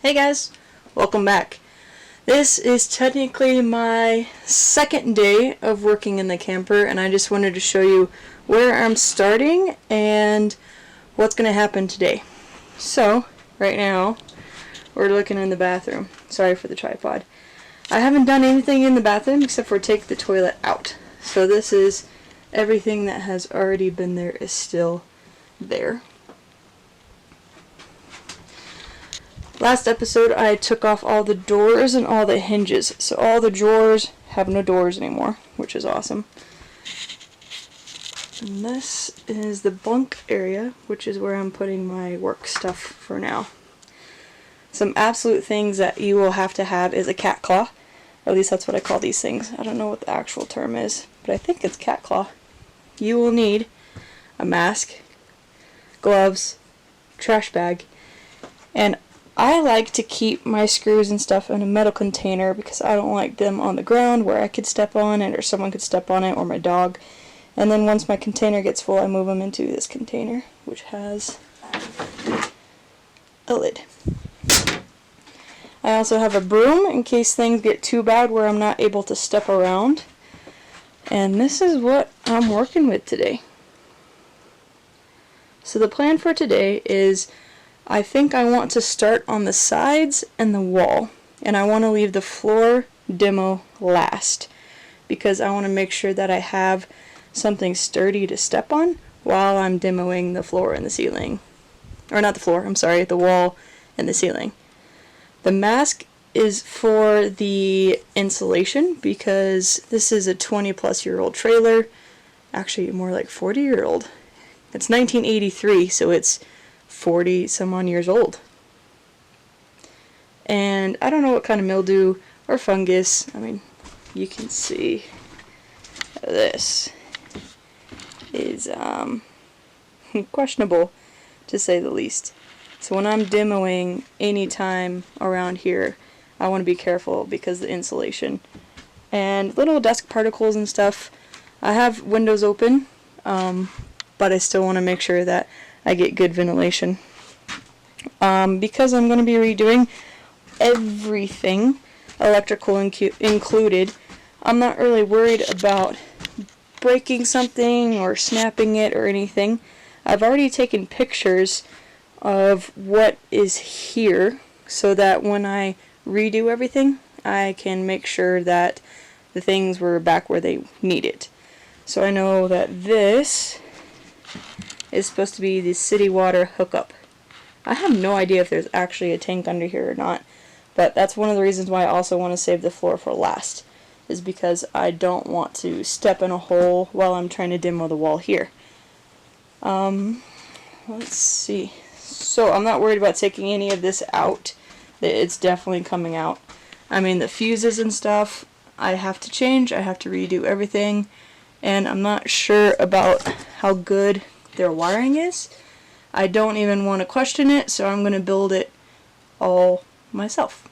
Hey guys, welcome back. This is technically my second day of working in the camper, and I just wanted to show you where I'm starting and what's going to happen today. So, right now, we're looking in the bathroom. Sorry for the tripod. I haven't done anything in the bathroom except for take the toilet out. So this is everything that has already been there is still there. Last episode I took off all the doors and all the hinges, so all the drawers have no doors anymore, which is awesome. And this is the bunk area, which is where I'm putting my work stuff for now. Some absolute things that you will have to have is a cat claw. Or at least that's what I call these things. I don't know what the actual term is, but I think it's cat claw. You will need a mask, gloves, trash bag, and I like to keep my screws and stuff in a metal container because I don't like them on the ground where I could step on it or someone could step on it or my dog. And then once my container gets full, I move them into this container, which has a lid. I also have a broom in case things get too bad where I'm not able to step around. And this is what I'm working with today. So the plan for today is I think I want to start on the sides and the wall, and I want to leave the floor demo last because I want to make sure that I have something sturdy to step on while I'm demoing the floor and the ceiling. Or not the floor, I'm sorry, the wall and the ceiling. The mask is for the insulation because this is a 20-plus-year-old trailer, actually more like 40-year-old. It's 1983, so it's 40 some odd years old. And I don't know what kind of mildew or fungus. I mean, you can see this is questionable to say the least. So when I'm demoing any time around here, I want to be careful because of the insulation and little dust particles and stuff. I have windows open, but I still want to make sure that I get good ventilation. Because I'm going to be redoing everything, electrical included, I'm not really worried about breaking something or snapping it or anything. I've already taken pictures of what is here so that when I redo everything, I can make sure that the things were back where they need it. So I know that this is supposed to be the city water hookup. I have no idea if there's actually a tank under here or not, but that's one of the reasons why I also want to save the floor for last, is because I don't want to step in a hole while I'm trying to demo the wall here. Let's see. So I'm not worried about taking any of this out. It's definitely coming out. I mean, the fuses and stuff I have to change. I have to redo everything, and I'm not sure about how good their wiring is. I don't even want to question it, so I'm going to build it all myself.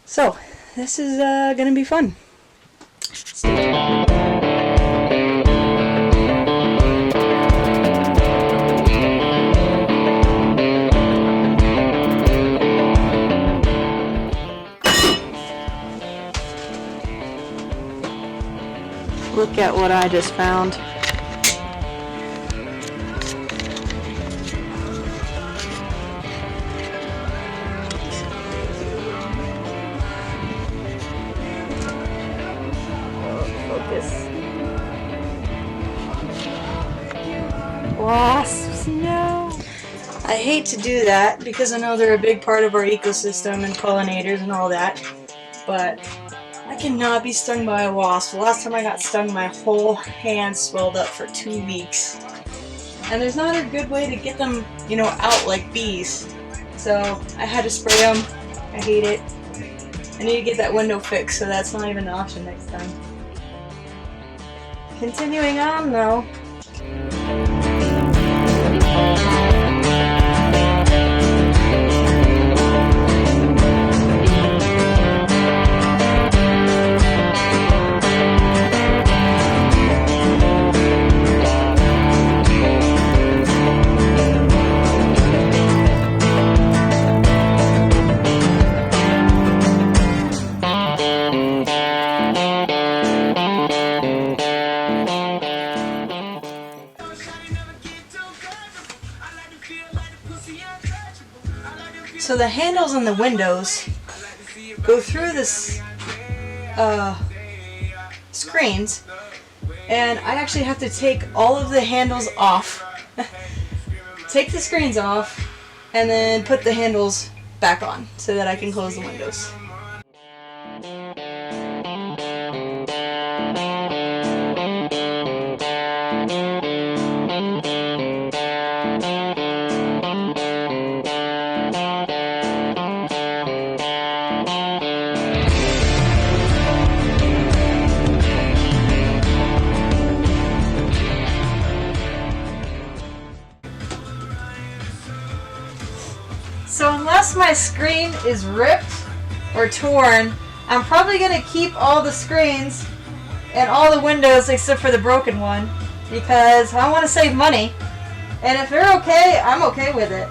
So, this is going to be fun. Stay tuned. Look at what I just found. Wasps, no. I hate to do that because I know they're a big part of our ecosystem and pollinators and all that, but I cannot be stung by a wasp. The last time I got stung, my whole hand swelled up for 2 weeks. And there's not a good way to get them, out like bees. So I had to spray them. I hate it. I need to get that window fixed, so that's not even an option next time. Continuing on though. So the handles on the windows go through this screens, and I actually have to take all of the handles off, take the screens off, and then put the handles back on so that I can close the windows. So unless my screen is ripped or torn, I'm probably going to keep all the screens and all the windows except for the broken one, because I want to save money. And if they're okay, I'm okay with it.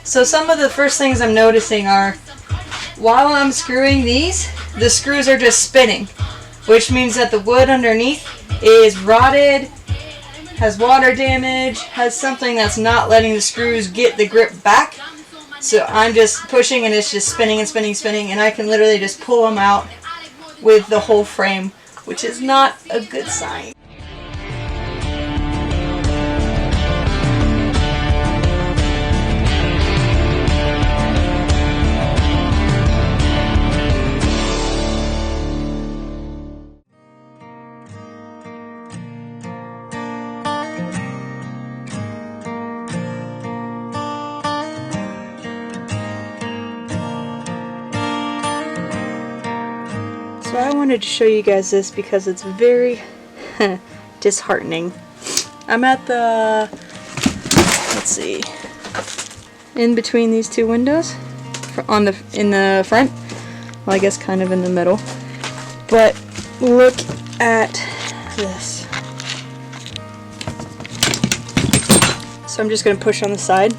So some of the first things I'm noticing are, while I'm screwing these, the screws are just spinning, which means that the wood underneath is rotted, has water damage, has something that's not letting the screws get the grip back. So I'm just pushing and it's just spinning and spinning, spinning, and I can literally just pull them out with the whole frame, which is not a good sign. So I wanted to show you guys this because it's very disheartening. I'm at the, let's see, in between these two windows, in the front. Well, I guess kind of in the middle. But look at this. So I'm just going to push on the side,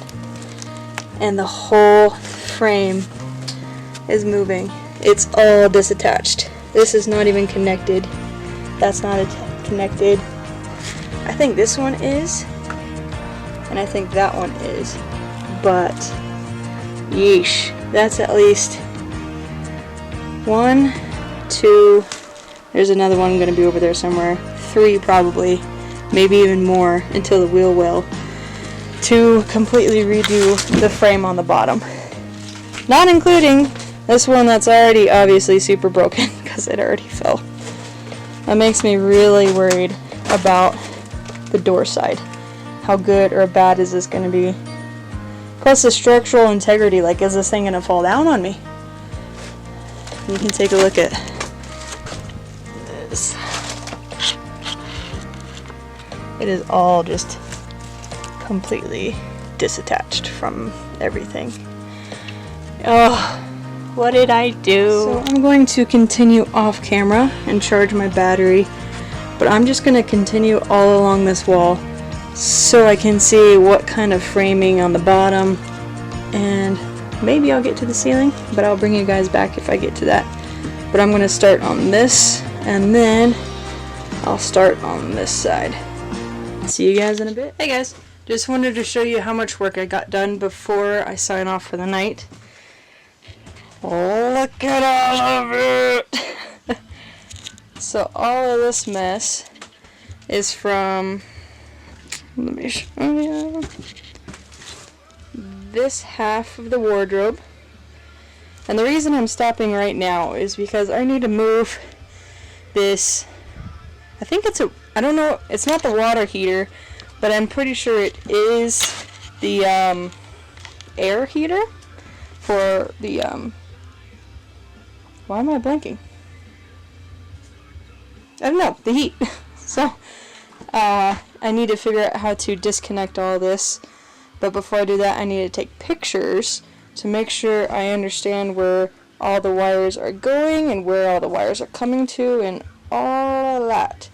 and the whole frame is moving. It's all disattached. This is not even connected. That's not connected. I think this one is, and I think that one is. But yeesh, that's at least 1, 2. There's another one going to be over there somewhere. 3 probably, maybe even more, until the wheel will, to completely redo the frame on the bottom. Not including this one that's already obviously super broken because it already fell. That makes me really worried about the door side. How good or bad is this going to be? Plus the structural integrity, like, is this thing going to fall down on me? You can take a look at this. It is all just completely disattached from everything. Oh, what did I do? So I'm going to continue off camera and charge my battery, but I'm just going to continue all along this wall so I can see what kind of framing on the bottom, and maybe I'll get to the ceiling, but I'll bring you guys back if I get to that. But I'm going to start on this, and then I'll start on this side. See you guys in a bit. Hey guys, just wanted to show you how much work I got done before I sign off for the night. Look at all of it! So all of this mess is from, let me show you, this half of the wardrobe. And the reason I'm stopping right now is because I need to move this, I think it's I don't know, it's not the water heater, but I'm pretty sure it is the air heater for the, why am I blanking? I don't know, the heat. So, I need to figure out how to disconnect all this, but before I do that I need to take pictures to make sure I understand where all the wires are going and where all the wires are coming to and all of that.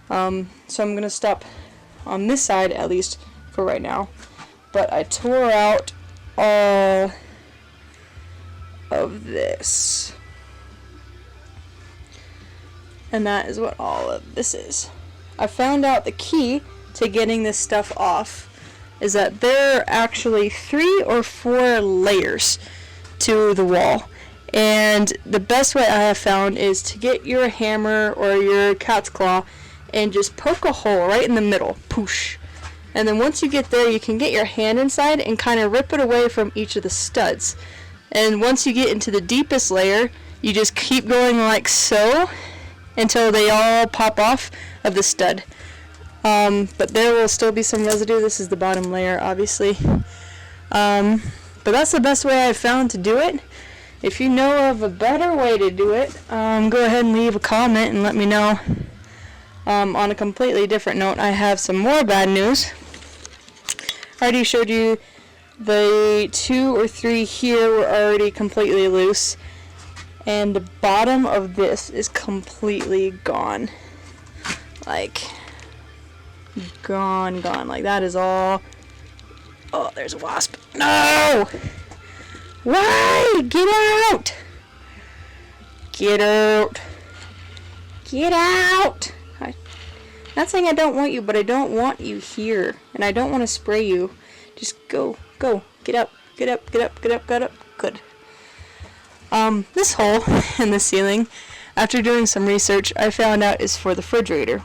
So I'm going to stop on this side, at least for right now. But I tore out all of this. And that is what all of this is. I found out the key to getting this stuff off is that there are actually 3 or 4 layers to the wall. And the best way I have found is to get your hammer or your cat's claw and just poke a hole right in the middle. Poosh. And then once you get there, you can get your hand inside and kind of rip it away from each of the studs. And once you get into the deepest layer, you just keep going like so until they all pop off of the stud. But there will still be some residue. This is the bottom layer, obviously. But that's the best way I've found to do it. If you know of a better way to do it, go ahead and leave a comment and let me know. On a completely different note, I have some more bad news. I already showed you the 2 or 3 here were already completely loose. And the bottom of this is completely gone. Like, gone. Like, that is all. Oh, there's a wasp. No! Why? Get out! Get out! Get out! Not saying I don't want you, but I don't want you here. And I don't want to spray you. Just go. Get up. Good. This hole in the ceiling, after doing some research, I found out is for the refrigerator.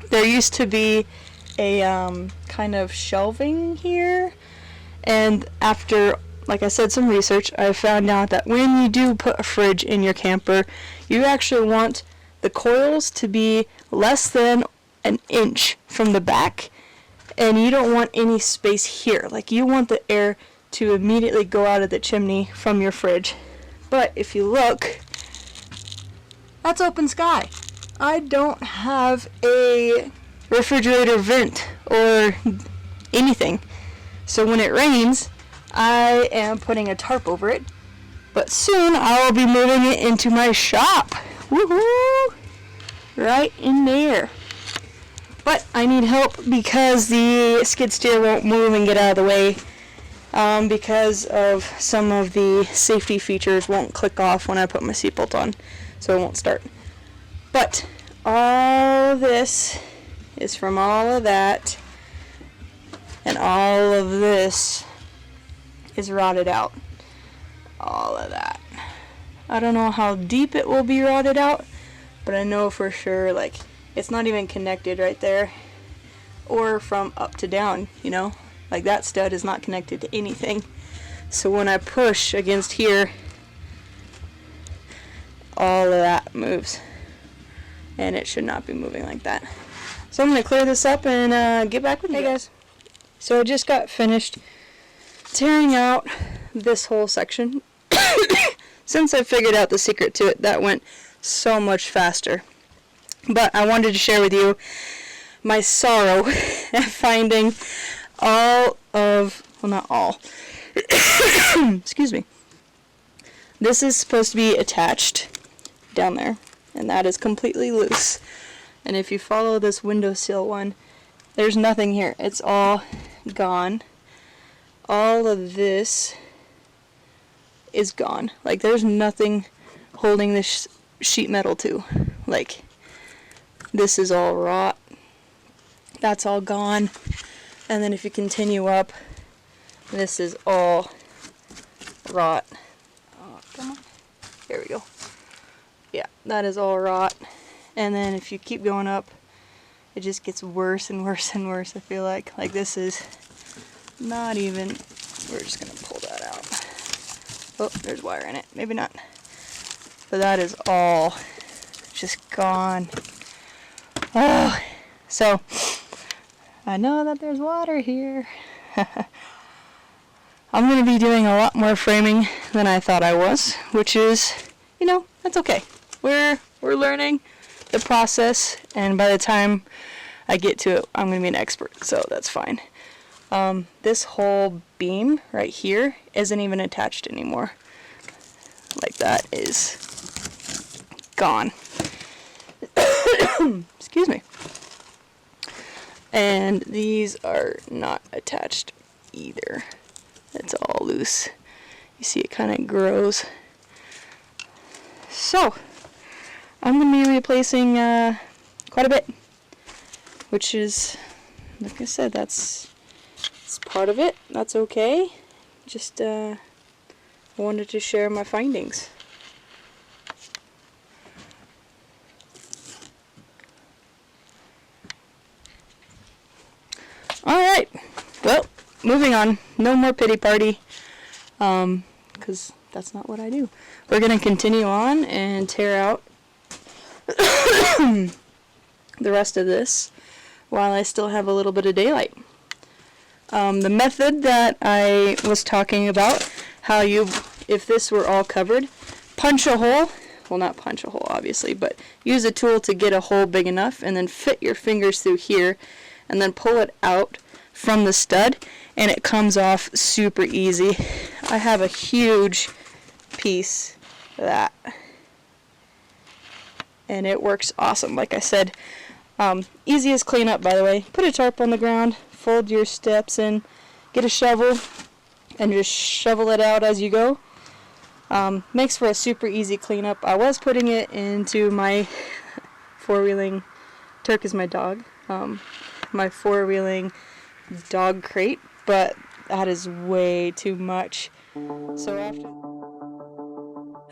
There used to be a kind of shelving here, and after, like I said, some research, I found out that when you do put a fridge in your camper, you actually want the coils to be less than an inch from the back, and you don't want any space here. Like, you want the air to immediately go out of the chimney from your fridge. But if you look, that's open sky. I don't have a refrigerator vent or anything. So when it rains, I am putting a tarp over it. But soon I will be moving it into my shop. Woohoo! Right in there. But I need help because the skid steer won't move and get out of the way. Because of some of the safety features won't click off when I put my seatbelt on, so it won't start. But all this is from all of that, and all of this is rotted out. All of that. I don't know how deep it will be rotted out, but I know for sure, like, it's not even connected right there, or from up to down, you know? Like, that stud is not connected to anything. So when I push against here, all of that moves. And it should not be moving like that. So I'm going to clear this up and get back with you guys. So I just got finished tearing out this whole section. Since I figured out the secret to it, that went so much faster. But I wanted to share with you my sorrow at finding all of, well, not all, excuse me, this is supposed to be attached down there, and that is completely loose. And if you follow this windowsill one, there's nothing here. It's all gone. All of this is gone. Like, there's nothing holding this sheet metal to. Like, this is all rot. That's all gone. And then if you continue up, this is all rot. Oh, come on. There we go. Yeah, that is all rot. And then if you keep going up, it just gets worse and worse and worse, I feel like. Like, this is not even, we're just going to pull that out. Oh, there's wire in it. Maybe not. But that is all just gone. Oh, so I know that there's water here. I'm going to be doing a lot more framing than I thought I was, which is, you know, that's okay. We're learning the process, and by the time I get to it, I'm going to be an expert, so that's fine. This whole beam right here isn't even attached anymore. Like, that is gone. Excuse me. And these are not attached either. It's all loose. You see it kind of grows. So, I'm going to be replacing quite a bit, which is, like I said, that's part of it. That's okay. Just wanted to share my findings. Alright, well, moving on. No more pity party, because that's not what I do. We're going to continue on and tear out the rest of this while I still have a little bit of daylight. The method that I was talking about, how you, if this were all covered, punch a hole, well, not punch a hole obviously, but use a tool to get a hole big enough and then fit your fingers through here and then pull it out from the stud, and it comes off super easy. I have a huge piece of that, and it works awesome. Like I said, easiest cleanup, by the way. Put a tarp on the ground, fold your steps in, get a shovel, and just shovel it out as you go. Makes for a super easy cleanup. I was putting it into my four-wheeling, Turk is my dog, my four-wheeling dog crate, but that is way too much. So after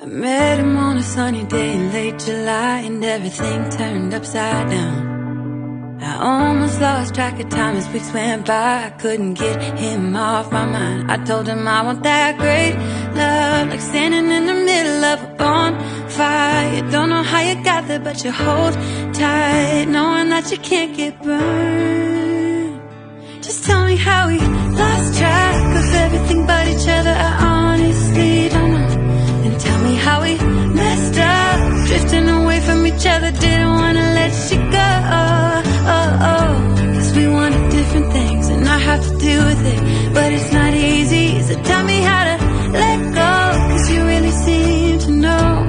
I met him on a sunny day in late July, and everything turned upside down. I almost lost track of time as weeks went by. I couldn't get him off my mind. I told him I want that great love, like standing in the middle of a bonfire. You don't know how you got there, but you hold tight, knowing that you can't get burned. Just tell me how we lost track of everything but each other. I honestly don't know. And tell me how we messed up, drifting away from each other. Didn't want to let you go. Cause we wanted different things, and I have to deal with it, but it's not easy. So tell me how to let go, cause you really seem to know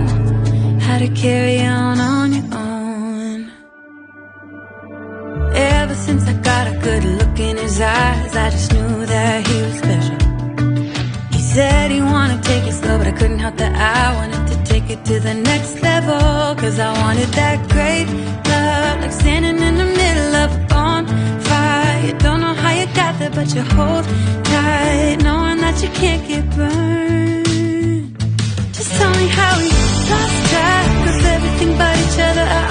how to carry on your own. Ever since I got a good look in his eyes, I just knew that he was special. He said he wanted to take it slow, but I couldn't help that I wanted to take it to the next level. Cause I wanted that great love, like standing in the middle of a bonfire. You don't know how you got there, but you hold tight, knowing that you can't get burned. Just tell me how we lost track of everything but each other. I